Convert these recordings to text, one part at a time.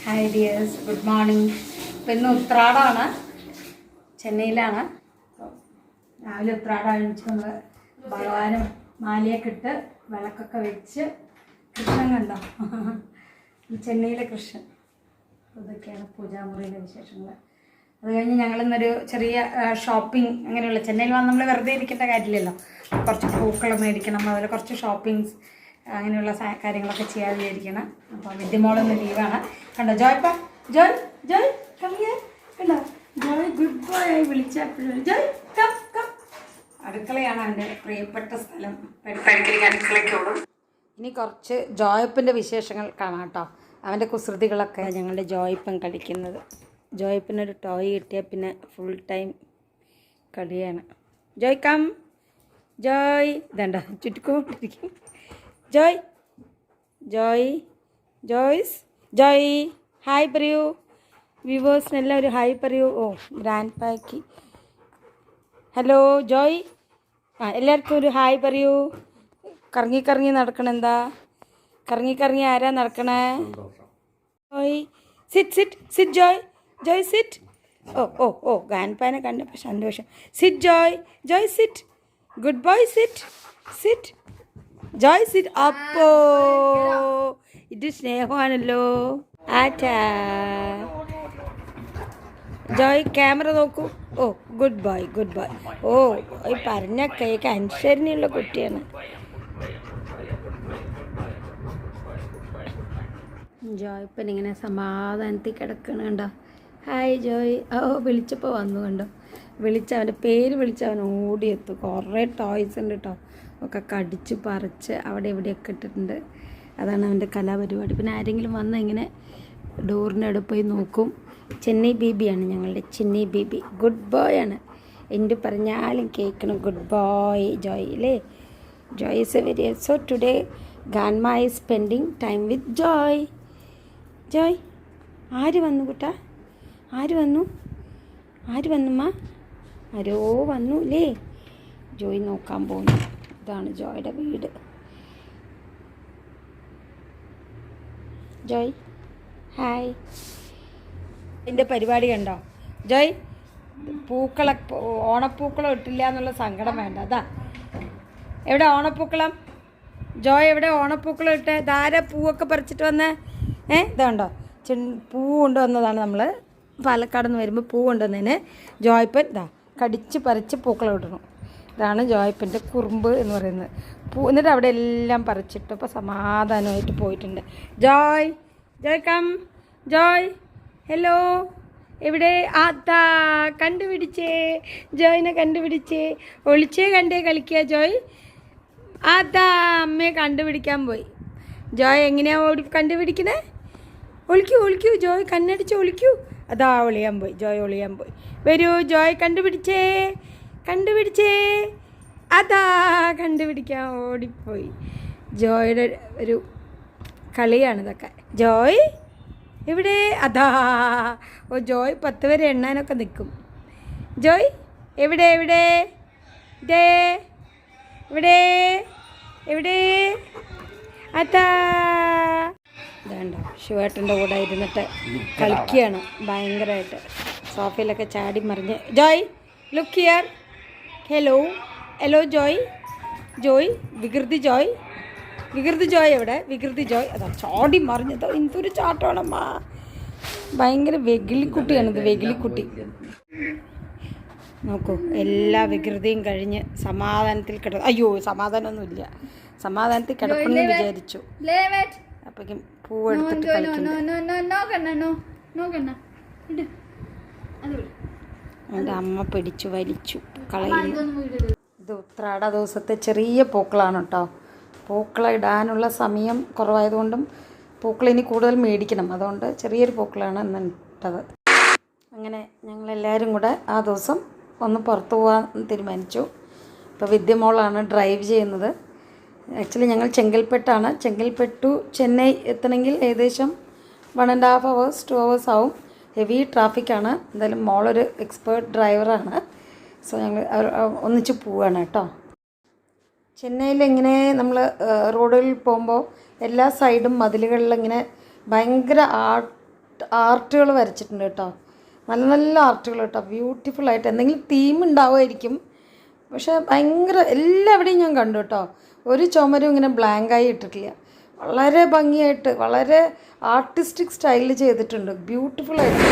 Hi dears, good morning. ഇപ്പം ഇന്ന് ഉത്രാടമാണ്, ചെന്നൈയിലാണ്. രാവിലെ ഉത്രാടം അഴിച്ച് നമ്മൾ ഭഗവാനും മാലയൊക്കെ ഇട്ട് വിളക്കൊക്കെ വെച്ച് കൃഷ്ണൻ കണ്ടോ, ചെന്നൈയിലെ കൃഷ്ണൻ. ഇതൊക്കെയാണ് പൂജാമുറിയിലെ വിശേഷങ്ങൾ. അത് കഴിഞ്ഞ് ഞങ്ങളിന്നൊരു ചെറിയ ഷോപ്പിംഗ്, അങ്ങനെയുള്ള ചെന്നൈയിൽ വന്ന് നമ്മൾ വെറുതെ ഇരിക്കേണ്ട കാര്യമില്ലല്ലോ, കുറച്ച് പൂക്കൾ മേടിക്കണം, അതുപോലെ കുറച്ച് ഷോപ്പിങ്സ് അങ്ങനെയുള്ള കാര്യങ്ങളൊക്കെ ചെയ്യാൻ വിചാരിക്കണം. അപ്പോൾ വിദ്യമോളൊന്ന് ലീവാണ്. കണ്ടോ ജോയ്പ്പ, ജോയ് ജോയ് കമ്മിയ, കണ്ടോ ജോയ് ഗുഡ് ബോയ് ആയി വിളിച്ചപ്പോഴും ജോയ് കം കം. അടുക്കളയാണ് എൻ്റെ പ്രിയപ്പെട്ട സ്ഥലം, അടുക്കളയ്ക്കോടും. ഇനി കുറച്ച് ജോയപ്പിൻ്റെ വിശേഷങ്ങൾ കാണാം കേട്ടോ. അവൻ്റെ കുസൃതികളൊക്കെ ഞങ്ങളുടെ ജോയപ്പൻ കളിക്കുന്നത്. ജോയപ്പിനൊരു ടോയ് കിട്ടിയാൽ പിന്നെ ഫുൾ ടൈം കളിയാണ്. ജോയ് കം ജോയ്, ഇതണ്ട ചുറ്റിക്കൊണ്ടിരിക്കും. ജോയ് ജോയ് ജോയ്സ് ജോയ് ഹായ് പറയൂ, വ്യൂവേഴ്സിനെല്ലാം ഒരു ഹായ് പറയൂ. ഓ ഗ്രാൻഡ് പാക്ക്, ഹലോ ജോയ്. എല്ലാവർക്കും ഒരു ഹായ് പറയൂ. കറങ്ങി കറങ്ങി നടക്കണം, എന്താ കറങ്ങി കറങ്ങി ആരാ നടക്കണേ? Joy sit sit sit Joy, Joy sit. ഓ ഓ ഓ ഗ്രാൻഡ് പാനെ കണ്ടപ്പോൾ സന്തോഷം. Sit Joy, Joy sit, good boy sit sit Joy sit. അപ്പോ ഇത് സ്നേഹമാണല്ലോ. ആറ്റാ ജോയ് ക്യാമറ നോക്കൂ. ഓ ഗുഡ് ബോയ് ഗുഡ് ബോയ്. ഓ ഈ പറഞ്ഞ കേക്ക് അനുസരണയുള്ള കുട്ടിയാണ്. ജോയ് ഇപ്പം ഇങ്ങനെ സമാധാനത്തിൽ കിടക്കണുണ്ടോ. ഹായ് ജോയ്. ഓ വിളിച്ചപ്പോൾ വന്നു കണ്ടോ, അവൻ്റെ പേര് അവൻ ഓടിയെത്തും. കുറേ ടോയ്സ് ഉണ്ട് കേട്ടോ, ഒക്കെ കടിച്ച് പറിച്ച് അവിടെ എവിടെയൊക്കെ ഇട്ടിട്ടുണ്ട്. അതാണ് അവൻ്റെ കലാപരിപാടി. പിന്നെ ആരെങ്കിലും വന്ന് ഇങ്ങനെ ഡോറിൻ്റെ അവിടെ പോയി നോക്കും. ചെന്നൈ ബേബിയാണ് ഞങ്ങളുടെ ചെന്നൈ ബേബി, ഗുഡ് ബോയ് ആണ്. എന്ത് പറഞ്ഞാലും കേൾക്കണം, ഗുഡ് ബോയ് ജോയ് അല്ലേ. Joy is A very. So today grandma is spending time with Joy. Joy ആര് വന്നു കുട്ടാ, ആര് വന്നുമ്മ, ആരോ വന്നു അല്ലേ. ജോയ് നോക്കാൻ പോകുന്നു. ഇതാണ് ജോയുടെ വീട്. ജോയ് ഹായ്. എൻ്റെ പരിപാടി കണ്ടോ ജോയ്. ഓണപ്പൂക്കളം ഇട്ടില്ല എന്നുള്ള സങ്കടം വേണ്ട. അതാ എവിടെ ഓണപ്പൂക്കളം, ജോയ് എവിടെ ഓണപ്പൂക്കളം ഇട്ട്? ധാര പൂവൊക്കെ പറിച്ചിട്ട് വന്നേ. ഇതുണ്ടോ പൂ കൊണ്ടുവന്നതാണ്. നമ്മൾ പാലക്കാട് നിന്ന് വരുമ്പോൾ പൂ കൊണ്ടുവന്നതിന് ജോയ്പ്പൻ ഇതാ കടിച്ച് പറിച്ച് പൂക്കളം ഇടണം. ഇതാണ് ജോയ്പ്പൻ്റെ കുറുമ്പ് എന്ന് പറയുന്നത്. എന്നിട്ട് അവിടെ എല്ലാം പറിച്ചിട്ടപ്പോൾ സമാധാനമായിട്ട് പോയിട്ടുണ്ട്. ജോയ് ജോയ് കം ജോയ്, ഹലോ എവിടെ? അതാ കണ്ടുപിടിച്ചേ, ജോയിനെ കണ്ടുപിടിച്ചേ. ഒളിച്ചേ കണ്ടേ കളിക്കുക ജോയ്. അതാ അമ്മയെ കണ്ടുപിടിക്കാൻ പോയി. ജോയ് എങ്ങനെയാണ് കണ്ടുപിടിക്കണേ? ഒളിക്കൂ ജോയ്, കണ്ണടിച്ച് ഒളിക്കൂ. അതാ ഒളിയാൻ പോയി, ജോയ് ഒളിയാൻ പോയി. വരൂ ജോയ്, കണ്ടുപിടിച്ചേ. അതാ കണ്ടുപിടിക്കാൻ ഓടിപ്പോയി. ജോയുടെ ഒരു കളിയാണിതൊക്കെ. ജോയ് ഇവിടെ, അതാ. ഓ ജോയ് 10 വരെ എണ്ണാനൊക്കെ നിൽക്കും. ജോയ് എവിടെ എവിടെ ദേ എവിടെ അതാ. ഇതാണ്ടോ ശിവേട്ടൻ്റെ കൂടെ ഇരുന്നിട്ട് കളിക്കുകയാണ് ഭയങ്കരമായിട്ട്. സോഫയിലൊക്കെ ചാടി മറിഞ്ഞ്. Joy look here. Hello Joy വികൃതി ജോയ് എവിടെ? വികൃതി ജോയ് അതാ ചാടി മറിഞ്ഞതോ. എന്തൊരു ചാട്ടമാണമ്മ, ഭയങ്കര വെകിളിക്കുട്ടിയാണിത്, വെകിളിക്കുട്ടി. നോക്കൂ, എല്ലാ വികൃതിയും കഴിഞ്ഞ് സമാധാനത്തിൽ അയ്യോ സമാധാനമൊന്നുമില്ല, സമാധാനത്തിൽ കിടക്കണമെന്ന് വിചാരിച്ചു. അപ്പോഴേക്കും പൂവെടുത്തിട്ട് കളിക്കുന്നു. എൻ്റെ അമ്മ പിടിച്ചു വലിച്ചു കളയുന്നു. ഇത് ഉത്രാട ദിവസത്തെ ചെറിയ പൂക്കളാണ് കേട്ടോ. പൂക്കള ഇടാനുള്ള സമയം കുറവായതുകൊണ്ടും പൂക്കളിനി കൂടുതൽ മേടിക്കണം, അതുകൊണ്ട് ചെറിയൊരു പൂക്കളാണ് ഇന്ന് ഇട്ടത്. അങ്ങനെ ഞങ്ങളെല്ലാവരും കൂടെ ആ ദിവസം ഒന്ന് പുറത്തു പോകാൻ തീരുമാനിച്ചു. ഇപ്പോൾ വിദ്യമോളാണ് ഡ്രൈവ് ചെയ്യുന്നത്. ആക്ച്വലി ഞങ്ങൾ ചെങ്കൽപ്പെട്ടാണ്. ചെങ്കൽപ്പെട്ട് ടു ചെന്നൈ എത്തണമെങ്കിൽ ഏകദേശം 1.5 hours 2 hours ആവും. ഹെവി ട്രാഫിക്കാണ്. എന്തായാലും മോളൊരു എക്സ്പേർട്ട് ഡ്രൈവറാണ്. സോ ഞങ്ങൾ ഒന്നിച്ച് പോവുകയാണ് കേട്ടോ. ചെന്നൈയിൽ ഇങ്ങനെ നമ്മൾ റോഡുകളിൽ പോകുമ്പോൾ എല്ലാ സൈഡും മതിലുകളിലിങ്ങനെ ഭയങ്കര ആർട്ടുകൾ വരച്ചിട്ടുണ്ട് കേട്ടോ. നല്ല നല്ല ആർട്ടുകൾ കേട്ടോ, ബ്യൂട്ടിഫുൾ ആയിട്ട്. എന്തെങ്കിലും തീം ഉണ്ടാവുമായിരിക്കും, പക്ഷേ ഭയങ്കര എല്ലാവിടെയും ഞാൻ കണ്ടു കേട്ടോ. ഒരു ചുമരും ഇങ്ങനെ ബ്ലാങ്കായി ഇട്ടിട്ടില്ല. വളരെ ഭംഗിയായിട്ട് വളരെ ആർട്ടിസ്റ്റിക് സ്റ്റൈലിൽ ചെയ്തിട്ടുണ്ട്, ബ്യൂട്ടിഫുൾ ആയിട്ട്.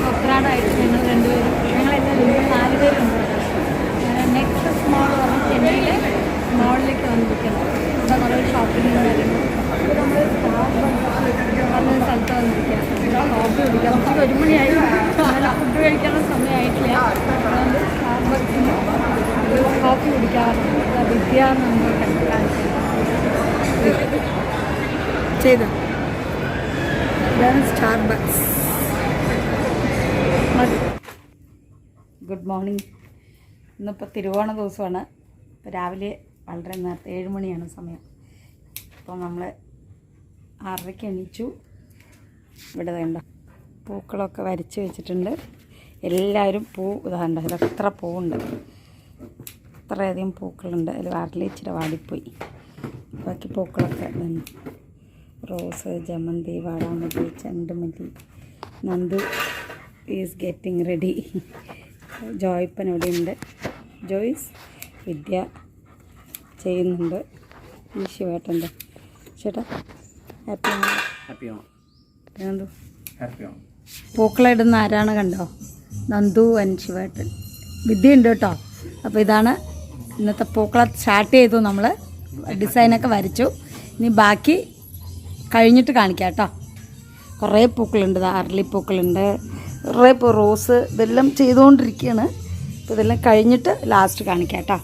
ഉത്രാടായിട്ട് ഞങ്ങൾ രണ്ടുപേരും, ഞങ്ങളെല്ലാവരും 4 പേരുണ്ട്. നെക്സ്റ്റ് സ്മോൾ പറഞ്ഞ ചെന്നൈയിലെ സ്മോളിലേക്ക് വന്നിരിക്കുന്നത്. ഇവിടെ കുറേ ഷോപ്പിംഗ് കാര്യങ്ങൾ. ഇപ്പോൾ നമ്മൾ പറഞ്ഞ സ്ഥലത്ത് വന്നിരിക്കുക. കോഫി കുടിക്കാം. നമുക്ക് 1 മണിയായി, അങ്ങനെ ഫുഡ് കഴിക്കാനുള്ള സമയമായിട്ടില്ല. അതുകൊണ്ട് സ്റ്റാർബക്സിന് കോഫി കുടിക്കാറുണ്ട്. വിദ്യ നമ്മൾ ചെയ്തു. ഇതാണ് സ്റ്റാർബക്സ്. Good morning. ഇന്നിപ്പോൾ തിരുവോണ ദിവസമാണ്. ഇപ്പോൾ രാവിലെ വളരെ നേരത്തെ 7 മണിയാണ് സമയം. അപ്പോൾ നമ്മൾ 6:30 എണീച്ചു. ഇവിടെ വേണ്ട പൂക്കളൊക്കെ വരച്ച് വെച്ചിട്ടുണ്ട്. എല്ലാവരും ഇതാണ്ട്, ഇതെത്ര പൂവുണ്ട്, അത്രയധികം പൂക്കളുണ്ട്. അതിൽ ഇച്ചിരി വാടിപ്പോയി. ബാക്കി പൂക്കളൊക്കെ തന്നെ റോസ്, ജമന്തി, വാടാമല്ലി, ചെണ്ടുമല്ലി. Nandu is getting ready. ജോയ്പ്പൻ ഇവിടെയുണ്ട്. ജോയ്സ് വിദ്യ ചെയ്യുന്നുണ്ട്. ഈ ശിവേട്ടൻ്റെ ചേട്ടാ ഹാപ്പി നന്ദു. പൂക്കളിടുന്ന ആരാണ് കണ്ടോ? നന്ദു ആൻഡ് ശിവേട്ടൻ. വിദ്യ ഉണ്ട് കേട്ടോ. അപ്പോൾ ഇതാണ് ഇന്നത്തെ പൂക്കളെ സ്റ്റാർട്ട് ചെയ്തു. നമ്മൾ ഡിസൈനൊക്കെ വരച്ചു. ഇനി ബാക്കി കഴിഞ്ഞിട്ട് കാണിക്കാം കേട്ടോ. കുറേ പൂക്കളുണ്ട്. അരളിപ്പൂക്കളുണ്ട്, കുറേ റോസ്, ഇതെല്ലാം ചെയ്തുകൊണ്ടിരിക്കുകയാണ്. അപ്പോൾ ഇതെല്ലാം കഴിഞ്ഞിട്ട് ലാസ്റ്റ് കാണിക്കാം കേട്ടോ.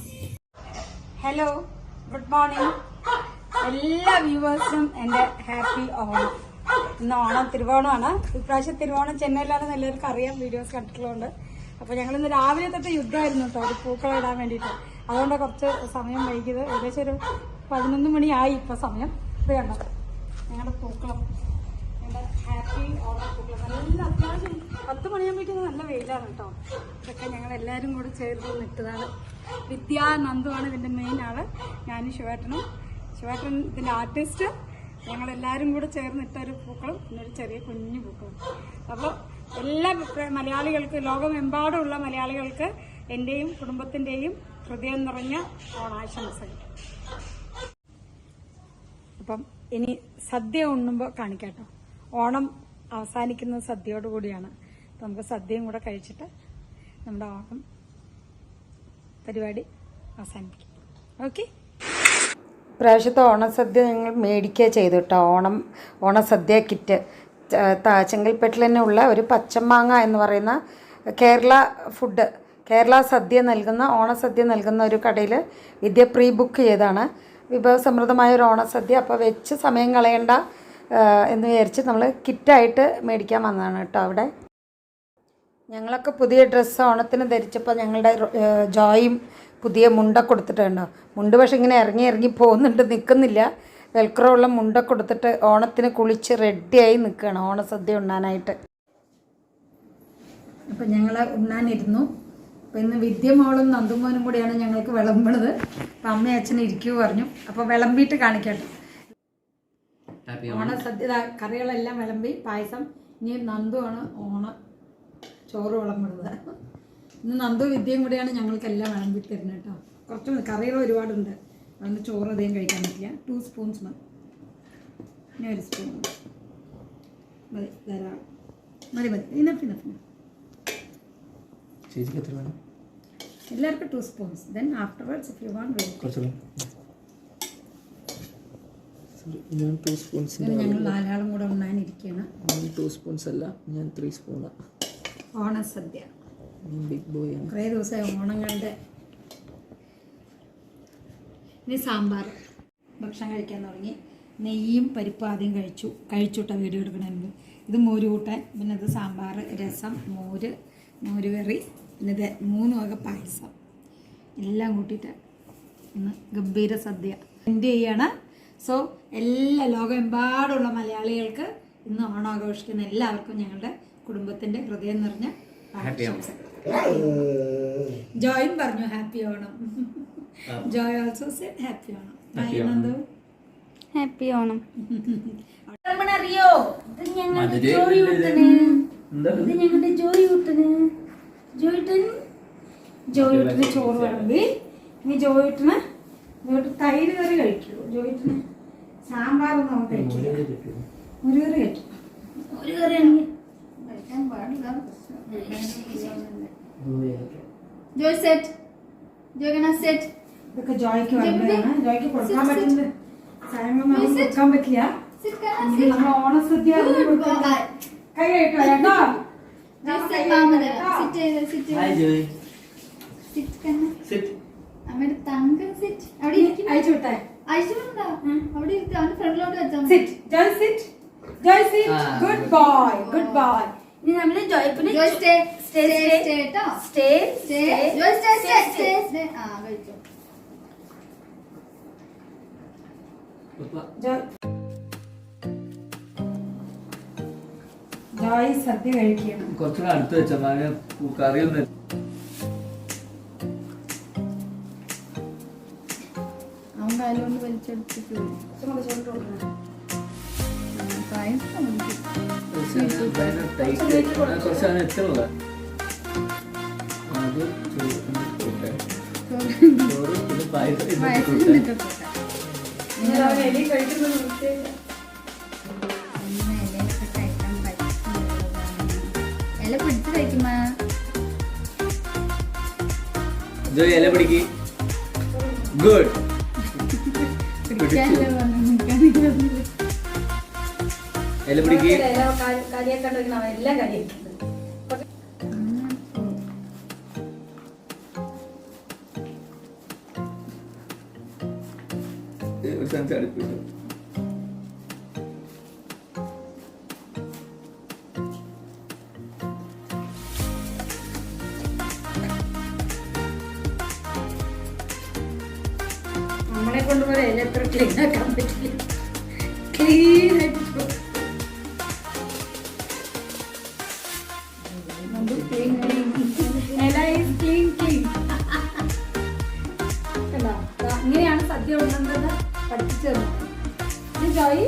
ഹലോ, ഗുഡ് മോർണിംഗ് എല്ലാ വ്യൂവേഴ്സിനും എൻ്റെ ഹാപ്പി ഓണം. ഇന്ന് ഓണം തിരുവോണമാണ്. ഇപ്രാവശ്യം തിരുവോണം ചെന്നൈയിലാണെന്ന് എല്ലാവർക്കും അറിയാം, വീഡിയോസ് കണ്ടിട്ടുള്ളതുകൊണ്ട്. അപ്പോൾ ഞങ്ങളിന്ന് രാവിലെ തൊട്ട് യുദ്ധമായിരുന്നു കേട്ടോ, ഒരു പൂക്കളം ഇടാൻ വേണ്ടിയിട്ട്. അതുകൊണ്ട് കുറച്ച് സമയം വൈകിയത്. ഏകദേശം ഒരു 11 മണിയായി ഇപ്പോൾ സമയം. ഇപ്പോൾ കണ്ടോ ഞങ്ങളുടെ പൂക്കളം, ഞങ്ങളുടെ ഹാപ്പി ഓണം പൂക്കളം. നല്ല അത്യാവശ്യം 10 മണിയാകുമ്പോഴേക്കും നല്ല വെയിലാണ് കേട്ടോ. ഇതൊക്കെ ഞങ്ങളെല്ലാവരും കൂടെ ചേർന്ന് നിൽക്കുന്നതാണ്. വിദ്യ നന്ദുവാണ് ഇതിൻ്റെ മെയിൻ ആള്. ഞാനും ശിവേട്ടനും. ശിവേട്ടൻ ഇതിൻ്റെ ആർട്ടിസ്റ്റ്. ഞങ്ങളെല്ലാവരും കൂടെ ചേർന്നിട്ട ഒരു പൂക്കളും, പിന്നെ ഒരു ചെറിയ കുഞ്ഞു പൂക്കളും. അപ്പോൾ എല്ലാ മലയാളികൾക്ക്, ലോകമെമ്പാടുമുള്ള മലയാളികൾക്ക് എൻ്റെയും കുടുംബത്തിൻ്റെയും ഹൃദയം നിറഞ്ഞ ഓണാശംസകൾ. അപ്പം ഇനി സദ്യ ഉണ്ണുമ്പോൾ കാണിക്കാട്ടോ. ഓണം അവസാനിക്കുന്നത് സദ്യയോടുകൂടിയാണ്. അപ്പം നമുക്ക് സദ്യയും കൂടെ കഴിച്ചിട്ട് നമ്മുടെ ഓണം പരിപാടി അവസാനിപ്പിക്കും. ഓക്കെ. ഇപ്രാവശ്യത്തെ ഓണസദ്യ ഞങ്ങൾ മേടിക്കുക ചെയ്തു കേട്ടോ. ഓണസദ്യ കിറ്റ് ചെങ്കൽപ്പെട്ടിൽ തന്നെ ഉള്ള ഒരു പച്ചമാങ്ങ എന്ന് പറയുന്ന കേരള ഫുഡ്, കേരള സദ്യ നൽകുന്ന, ഓണസദ്യ നൽകുന്ന ഒരു കടയിൽ വിദ്യ പ്രീ ബുക്ക് ചെയ്താണ്. വിഭവസമൃദ്ധമായ ഒരു ഓണസദ്യ. അപ്പോൾ വെച്ച് സമയം കളയണ്ട എന്ന് വിചാരിച്ച് നമ്മൾ കിറ്റായിട്ട് മേടിക്കാൻ വന്നതാണ് കേട്ടോ. അവിടെ ഞങ്ങളൊക്കെ പുതിയ ഡ്രസ്സ് ഓണത്തിന് ധരിച്ചപ്പോൾ ഞങ്ങളുടെ ജോയും പുതിയ മുണ്ട കൊടുത്തിട്ടുണ്ടോ. മുണ്ട് പക്ഷെ ഇങ്ങനെ ഇറങ്ങി പോകുന്നുണ്ട്, നിൽക്കുന്നില്ല. വെൽക്രോ ഉള്ള മുണ്ട കൊടുത്തിട്ട് ഓണത്തിന് കുളിച്ച് റെഡിയായി നിൽക്കുകയാണ് ഓണസദ്യ ഉണ്ണാനായിട്ട്. അപ്പം ഞങ്ങൾ ഉണ്ണാനിരുന്നു. അപ്പം ഇന്ന് വിദ്യമോളും നന്ദുമോനും കൂടിയാണ് ഞങ്ങൾക്ക് വിളമ്പണത്. അപ്പം അമ്മയും അച്ഛനും ഇരിക്കൂ പറഞ്ഞു. അപ്പോൾ വിളമ്പിയിട്ട് കാണിക്കട്ടെ. ഓണസദ്യ കറികളെല്ലാം വിളമ്പി, പായസം. ഇനി നന്ദുവാണ് ചോറ് വിളമ്പുന്നത്. ഇന്ന് നന്ദു വിദ്യയും കൂടിയാണ് ഞങ്ങൾക്കെല്ലാം വിളമ്പി തരുന്നത് കേട്ടോ. കുറച്ച് കറികൾ ഒരുപാടുണ്ട്, അതുകൊണ്ട് ചോറ് അധികം കഴിക്കാൻ പറ്റില്ല. 2 സ്പൂൺസ് മതി. ഇനി 1 സ്പൂൺ മതി, ധാരാളം മതി. ഇനഫ്. എല്ലാവർക്കും 2 spoons. Then afterwards if you want ഞങ്ങൾ 4 ആളും കൂടെ ഉണ്ണാനിരിക്കുകയാണ്. 2 സ്പൂൺസ് അല്ല, ഞാൻ 3 സ്പൂണാണ്. ഓണസദ്യ ബിഗ് ബോയ് ആണ്. കുറേ ദിവസമായി ഓണം കണ്ട്. ഇനി സാമ്പാർ. ഭക്ഷണം കഴിക്കാൻ തുടങ്ങി. നെയ്യും പരിപ്പും ആദ്യം കഴിച്ചുവിട്ട വീഡിയോ എടുക്കണമെങ്കിൽ. ഇത് മോര് കൂട്ടാൻ, പിന്നെ ഇത് സാമ്പാർ, രസം, മോര് കറി, പിന്നെ ഇത് 3 വക പായസം എല്ലാം കൂട്ടിയിട്ട് ഇന്ന് ഗംഭീര സദ്യ എൻ്റെ ചെയ്യാണ്. സോ എല്ലാ ലോകമെമ്പാടുള്ള മലയാളികൾക്ക് ഇന്ന് ഓണം ആഘോഷിക്കുന്ന എല്ലാവർക്കും ഞങ്ങളുടെ കുടുംബത്തിൻ്റെ ഹൃദയം നിറഞ്ഞ ആശംസകൾ. ജോയും പറഞ്ഞു happy Onam. Joy also said happy Onam. Nandu happy Onam. അറിയോ? ഇത് ഞങ്ങളുടെ ജോയി ഊട്ടന്. ഇത് ഞങ്ങളുടെ ജോയി ഊട്ടന്. ജോയിട്ടന് ചോറ് വിളമ്പി. ഇനി ജോയിട്ടന് തൈര് കറി കഴിക്കുമോ? ജോയിട്ടന് സാമ്പാറൊന്നും നമുക്ക് കഴിക്കില്ല. ഒരു കറി കഴിക്കും. ഒരു കറി ആണെങ്കിൽ കഴിക്കാൻ പാടില്ല. Joy set. Joy gonna sit. ഇതൊക്കെ ജോയ്ക്ക് വേണ്ടതാണ്. ജോയ്ക്ക് കൊടുക്കാൻ പറ്റുന്നത് സാധനങ്ങളൊന്നും നമുക്ക് കൊടുക്കാൻ പറ്റില്ല. Sit gonna ഇത് sit. നമ്മൾ ഓണസദ്യ Good boy. കൈ കഴിട്ടോ കേട്ടോ. Sit mama there. Sit. Hi Joy. Sit gonna. Sit. അമ്മയുടെ തങ്കം sit. അവിടെ ഇരിക്കും. അയച്ചു വിട്ടേ. അയച്ചിട്ടുണ്ടോ? അവിടെ ഇരിക്കും. അവന്റെ ഫ്രണ്ടിലോട്ട് വെച്ചാൽ Sit. Joy sit. Joy sit. Good boy. Good boy. ഇനി നമ്മൾ ജോയ്പ്പിന് Joy stay. stay കേട്ടോ. stay Joy stay. ആ കഴിച്ചു. ജോയ് സദ്യ കഴിക്കണം. കുറച്ചുകൂടെ അടുത്ത് വെച്ചാൽ കറിയൊന്നും അവൻ കാലുകൊണ്ട് വലിച്ചെടുത്തിട്ട് കുറച്ചാണ് എത്തുള്ളത്. അത് ചോറ് പിന്നെ പായസം എലി കഴിക്കുന്നത് നിർത്തിയില്ല. ഇല പിടിച്ച് കഴിക്കുമ്പോ ജോയ് ഇല പിടിക്ക്. ഗുഡ്. പിടിക്കാനല്ലേ പറഞ്ഞു. ഇല പിടിക്ക്. കരിയൊക്കെ എല്ലാം കരിയൊക്കെ ഒരു സ്ഥലത്ത് അടുപ്പിട്ടു. നമ്മളെ കൊണ്ടുപോലെ ഇല എത്ര ക്ലീൻ ആക്കാൻ പറ്റില്ല. ക്ലീൻ ആയിട്ട് ഇങ്ങനെയാണ് സദ്യ ഉണ്ടെന്നത് പഠിപ്പിച്ചു തന്നത്. ജോയി